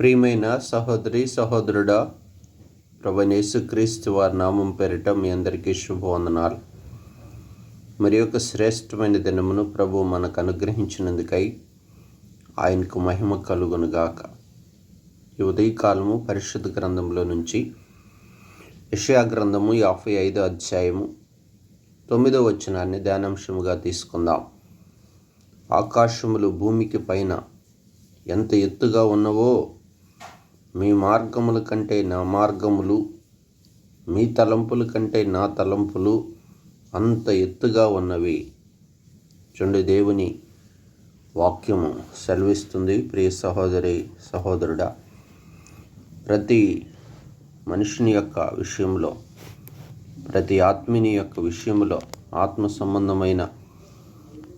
ప్రియమైన సహోదరి సహోదరుడా, ప్రభువైన యేసుక్రీస్తు వారి నామం పేరిట మీ అందరికీ శుభవందనాలు. మరి యొక్క శ్రేష్టమైన దినమును ప్రభు మనకు అనుగ్రహించినందుకై ఆయనకు మహిమ కలుగునుగాక. ఈ ఉదయకాలము పరిశుద్ధ గ్రంథంలో నుంచి యెషయా గ్రంథము 55వ అధ్యాయము 9వ వచనాన్ని ధ్యానాంశముగా తీసుకుందాం. ఆకాశములు భూమికి పైన ఎంత ఎత్తుగా ఉన్నవో, మీ మార్గముల కంటే నా మార్గములు, మీ తలంపుల కంటే నా తలంపులు అంత ఎత్తుగా ఉన్నవి. చూడండి, దేవుని వాక్యము సెలవిస్తుంది. ప్రియ సహోదరి సహోదరుడా, ప్రతి మనుషుని యొక్క విషయంలో, ప్రతి ఆత్మీయుని యొక్క విషయంలో, ఆత్మ సంబంధమైన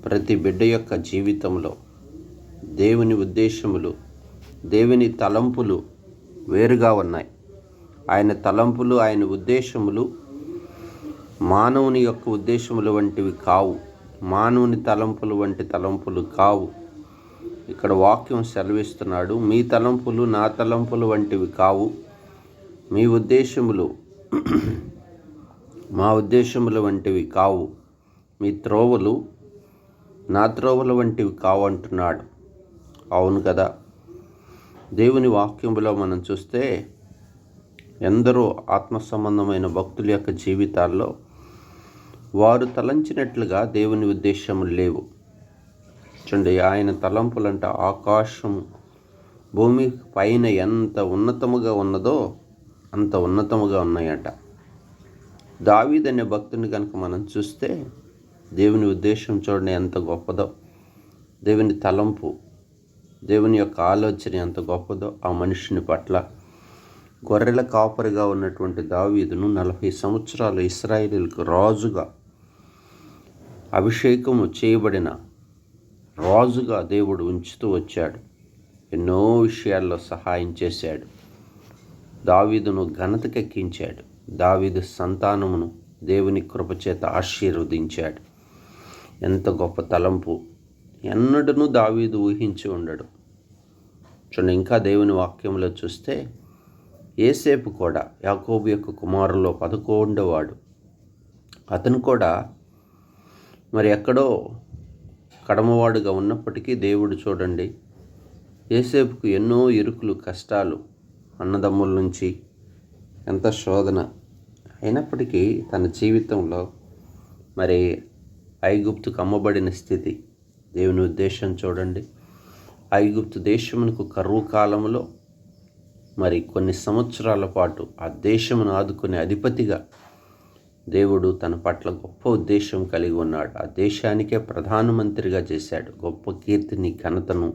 ప్రతి బిడ్డ యొక్క జీవితంలో దేవుని ఉద్దేశములు, దేవుని తలంపులు వేరుగా ఉన్నాయి. ఆయన తలంపులు, ఆయన ఉద్దేశములు మానవుని యొక్క ఉద్దేశములు వంటివి కావు. మానవుని తలంపులు వంటి తలంపులు కావు. ఇక్కడ వాక్యం సెలవిస్తున్నాడు, మీ తలంపులు నా తలంపులు వంటివి కావు. మీ ఉద్దేశములు మా ఉద్దేశములు వంటివి కావు. మీ త్రోవలు నా త్రోవల వంటివి కావు అంటున్నాడు. అవును కదా. దేవుని వాక్యంలో మనం చూస్తే ఎందరో ఆత్మ సంబంధమైన భక్తుల యొక్క జీవితాల్లో వారు తలంచినట్లుగా దేవుని ఉద్దేశములు లేవు. చూడండి, ఆయన తలంపులంట ఆకాశం భూమి పైన ఎంత ఉన్నతముగా ఉన్నదో అంత ఉన్నతముగా ఉన్నాయట. దావీదు అనే భక్తుని కనుక మనం చూస్తే దేవుని ఉద్దేశం చూడండి ఎంత గొప్పదో. దేవుని తలంపు, దేవుని యొక్క ఆలోచన ఎంత గొప్పదో ఆ మనుషుని పట్ల. గొర్రెల కాపరిగా ఉన్నటువంటి దావీదును 40 సంవత్సరాలు ఇశ్రాయేలుకు రాజుగా, అభిషేకము చేయబడిన రాజుగా దేవుడు ఉంచుతూ వచ్చాడు. ఎన్నో విషయాల్లో సహాయం చేశాడు. దావీదును ఘనతకెక్కించాడు. దావీదు సంతానమును దేవుని కృపచేత ఆశీర్వదించాడు. ఎంత గొప్ప తలంపు! ఎన్నడూ దావీదు ఊహించి ఉండడు. చూడండి, ఇంకా దేవుని వాక్యంలో చూస్తే యోసేపు కూడా యాకోబు యొక్క కుమారుల్లో 11వ వాడు. అతను కూడా మరి ఎక్కడో కడమవాడుగా ఉన్నప్పటికీ దేవుడు చూడండి యోసేపుకు ఎన్నో ఇరుకులు, కష్టాలు, అన్నదమ్ముల నుంచి ఎంత శోధన అయినప్పటికీ తన జీవితంలో మరి ఐగుప్తుకు అమ్మబడిన స్థితి, దేవుని ఉద్దేశం చూడండి. ఐగుప్తు దేశమునకు కరువు కాలంలో మరి కొన్ని సంవత్సరాల పాటు ఆ దేశమును ఆదుకునే అధిపతిగా దేవుడు తన పట్ల గొప్ప ఉద్దేశం కలిగి ఉన్నాడు. ఆ దేశానికే ప్రధానమంత్రిగా చేశాడు. గొప్ప కీర్తిని, ఘనతను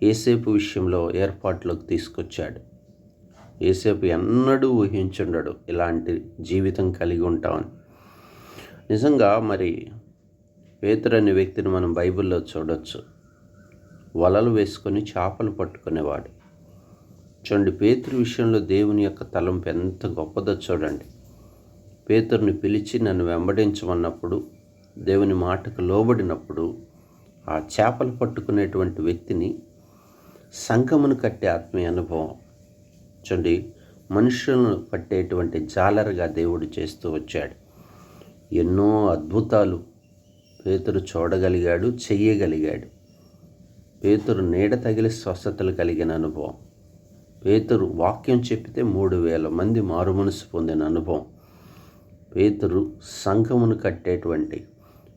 యోసేపు విషయంలో ఏర్పాట్లోకి తీసుకొచ్చాడు. యోసేపు ఎన్నడూ ఊహించుండడు ఇలాంటి జీవితం కలిగి ఉంటామని. నిజంగా మరి పేతురు అనే వ్యక్తిని మనం బైబిల్లో చూడొచ్చు. వలలు వేసుకొని చేపలు పట్టుకునేవాడు. చూడండి, పేతురు విషయంలో దేవుని యొక్క తలంపు ఎంత గొప్పదో చూడండి. పేతురుని పిలిచి నన్ను వెంబడించమన్నప్పుడు, దేవుని మాటకు లోబడినప్పుడు ఆ చేపలు పట్టుకునేటువంటి వ్యక్తిని సంఘమును కట్టే ఆత్మీయ అనుభవం. చూడండి, మనుషులను పట్టేటువంటి జాలరుగా దేవుడు చేస్తూ వచ్చాడు. ఎన్నో అద్భుతాలు పేతురు చూడగలిగాడు, చెయ్యగలిగాడు. పేతురు నీడ తగిలి స్వస్థతలు కలిగిన అనుభవం. పేతురు వాక్యం చెప్పితే 3000 మంది మారుమనసు పొందిన అనుభవం. పేతురు సంఘమును కట్టేటువంటి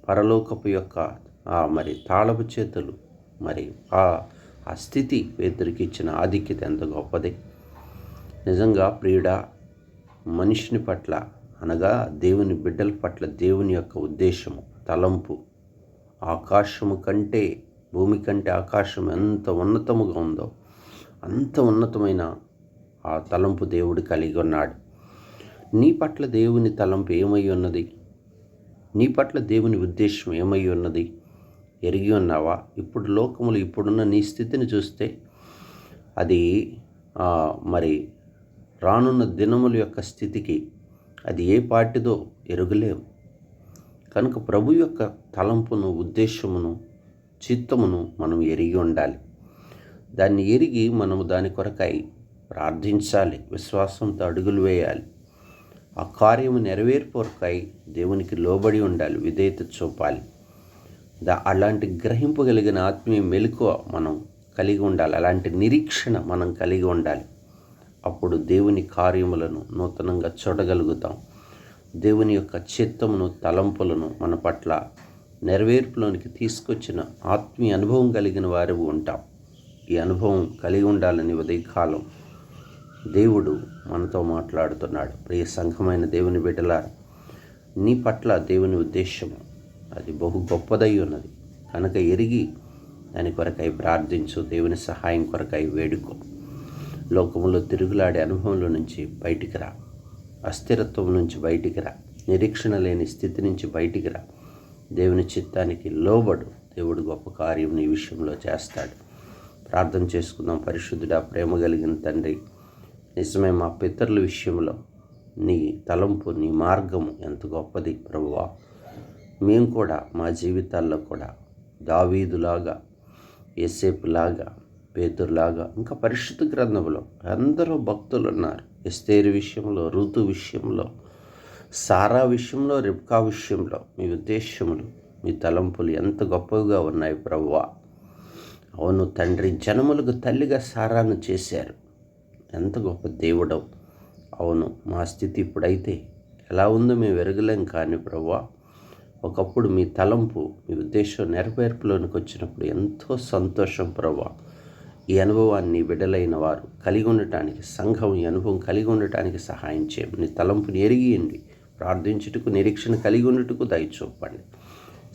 పరలోకపు యొక్క మరి తాళపు చేతులు, మరి ఆ స్థితి పేతురికి ఇచ్చిన ఆధిక్యత ఎంత గొప్పది. నిజంగా ప్రియుడా, మనిషిని పట్ల అనగా దేవుని బిడ్డల పట్ల దేవుని యొక్క ఉద్దేశము, తలంపు ఆకాశము కంటే, భూమి కంటే ఆకాశం ఎంత ఉన్నతముగా ఉందో అంత ఉన్నతమైన ఆ తలంపు దేవుడు కలిగి ఉన్నాడు. నీ పట్ల దేవుని తలంపు ఏమై ఉన్నది? నీ పట్ల దేవుని ఉద్దేశం ఏమై ఉన్నది? ఎరిగి ఉన్నావా? ఇప్పుడు లోకములు, ఇప్పుడున్న నీ స్థితిని చూస్తే అది మరి రానున్న దినముల యొక్క స్థితికి అది ఏ పాటిదో ఎరుగలేవు. కనుక ప్రభు యొక్క తలంపును, ఉద్దేశమును, చిత్తమును మనం ఎరిగి ఉండాలి. దాన్ని ఎరిగి మనము దాని కొరకై ప్రార్థించాలి, విశ్వాసంతో అడుగులు వేయాలి. ఆ కార్యము నెరవేర్పు కొరకై దేవునికి లోబడి ఉండాలి, విధేయత చూపాలి. అలాంటి గ్రహింపగలిగిన ఆత్మీయ మెలకువ మనం కలిగి ఉండాలి, అలాంటి నిరీక్షణ మనం కలిగి ఉండాలి. అప్పుడు దేవుని కార్యములను నూతనంగా చూడగలుగుతాం. దేవుని యొక్క చిత్తమును, తలంపులను మన పట్ల నెరవేర్పులోనికి తీసుకొచ్చిన ఆత్మీయ అనుభవం కలిగిన వారు ఉంటాం. ఈ అనుభవం కలిగి ఉండాలని ఉదయకాలం దేవుడు మనతో మాట్లాడుతున్నాడు. ప్రియ సంఘమైన దేవుని బిడ్డలారా, నీ పట్ల దేవుని ఉద్దేశము అది బహు గొప్పదై ఉన్నది కనుక ఎరిగి దాని కొరకై ప్రార్థించు, దేవుని సహాయం కొరకై వేడుకో. లోకంలో తిరుగులాడే అనుభవంలో నుంచి బయటికి రా, అస్థిరత్వం నుంచి బయటికి రా, నిరీక్షణ లేని స్థితి నుంచి బయటికి రా. దేవుని చిత్తానికి లోబడు, దేవుడు గొప్ప కార్యం నీ విషయంలో చేస్తాడు. ప్రార్థన చేసుకుందాం. పరిశుద్ధుడా, ప్రేమ కలిగిన తండ్రి, నిజమే మా పితరుల విషయంలో నీ తలంపు, నీ మార్గము ఎంత గొప్పది ప్రభువా. మేము కూడా మా జీవితాల్లో కూడా దావీదులాగా, యోసేపులాగా, పేతురులాగా, ఇంకా పరిశుద్ధ గ్రంథంలో అందరూ భక్తులు ఉన్నారు. ఎస్తేరు విషయంలో, ఋతు విషయంలో, సారా విషయంలో, రిబ్కా విషయంలో మీ ఉద్దేశములు, మీ తలంపులు ఎంత గొప్పగా ఉన్నాయి ప్రభువా. అవును తండ్రి, జనములకు తల్లిగా సారాను చేశారు. ఎంత గొప్ప దేవుడవు. అవును, మా స్థితి ఇప్పుడైతే ఎలా ఉందో మేము ఎరగలేం, కానీ ప్రభువా ఒకప్పుడు మీ తలంపు, మీ ఉద్దేశం నెరవేర్పులోనికి వచ్చినప్పుడు ఎంతో సంతోషం ప్రభువా. ఈ అనుభవాన్ని బిడ్డలైన వారు కలిగి ఉండటానికి, సంఘం ఈ అనుభవం కలిగి ఉండటానికి సహాయం చేయండి. నీ తలంపుని ఎరిగియండి, ప్రార్థించుటకు, నిరీక్షణ కలిగి ఉండటకు దయచూపండి.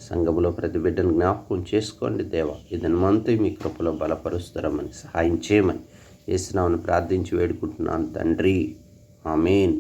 సంఘంలో ప్రతి బిడ్డను జ్ఞాపకం చేసుకోండి దేవా. ఈ దినమంతా మీ కృపలో బలపరుస్తారమని సహాయం చేయమని యేసు నామమున ప్రార్థించి వేడుకుంటున్నాను తండ్రి. ఆమేన్.